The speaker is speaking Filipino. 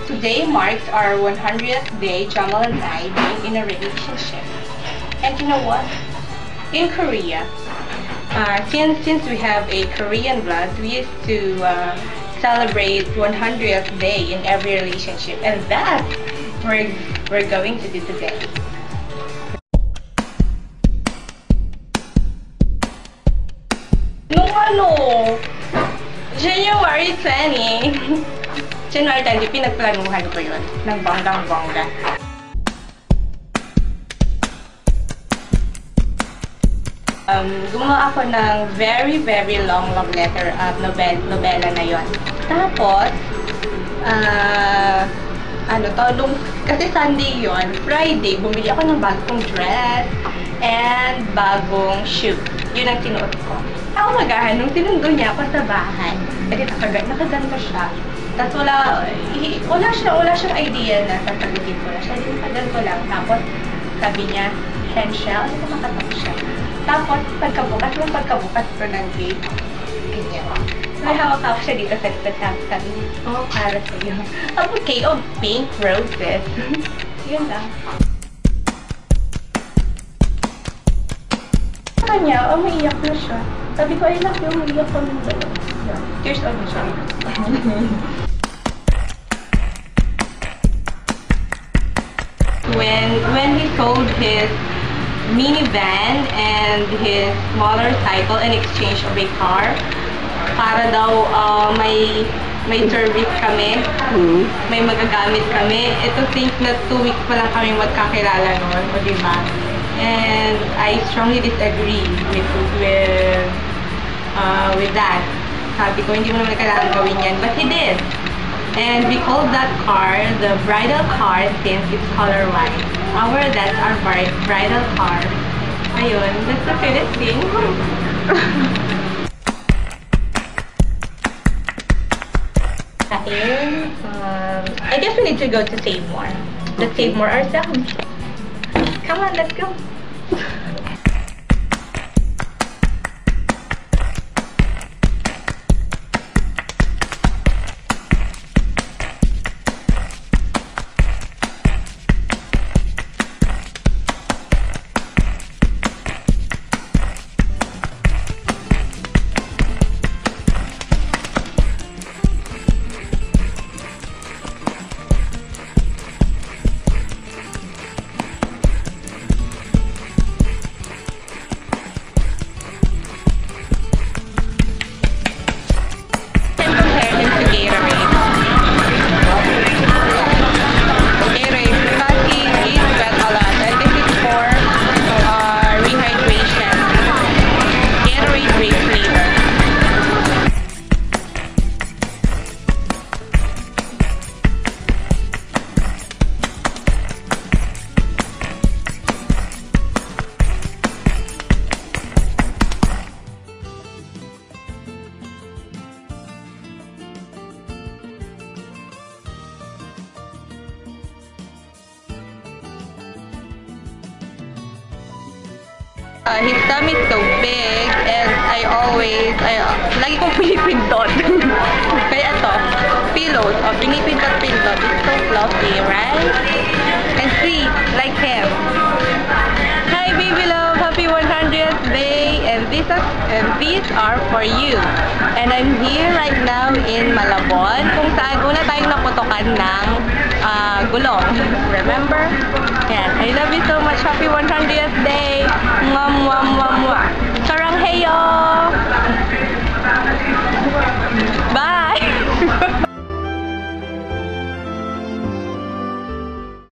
today marks our 100th day, Jamal and I, being in a relationship. And you know what? In Korea, since we have a Korean blood, we used to celebrate 100th day in every relationship, and that we're going to do today. January 20. January 20, pinagplanuhan ko yun. Ng bonggang-bongga. Gumawa ako ng very long love letter novela na yon. Tapos, kasi Sunday yon, Friday, bumili ako ng bagong dress and bagong shoe. Yun ang sinuot ko. Ako magahan, nung sinundo niya ako sa bahay, nakaganda siya. Tapos wala siyang idea na sasagutin ko na siya. Nakaganto lang. Tapos, sabi niya, Henshel, ano ba makatak siya? Tapos, pagkabukas ko ng date, ganyan. May hawak ako siya dito sa likod. Sabi niya, para sa'yo. A bouquet of pink roses. Yun lang. Sa kanya, umiiyak na siya. Sabi ko, ay laki, umiiyak ko ng dalawa. Tears on siya. When he sold his minivan and his motorcycle cycle in exchange of a car, para daw may service kami, may magagamit kami. Ito since na 2 weeks pa lang kami magkakilala noon, o diba? And I strongly disagree with that. Sabi ko, hindi mo naman kailangan gawin yan, but he did. And we called that car the bridal car since it's color white. That's our bridal car. Ayun, that's the cutest thing. I guess we need to go to Save More. Let's save more ourselves. Come on, let's go. His tummy is so big and lagi kong pinipindot. Kaya ito, pillows, pinipindot. It's so fluffy, right? And see, like him. Hi baby love, happy 100th day, and these are for you. And I'm here right now in Malabon, kung saan una tayong naputokan ng gulong. Remember? Yan. I love you so much. Happy 100th day. Mwah, mwah, mwah, mwah. Saranghaeyo!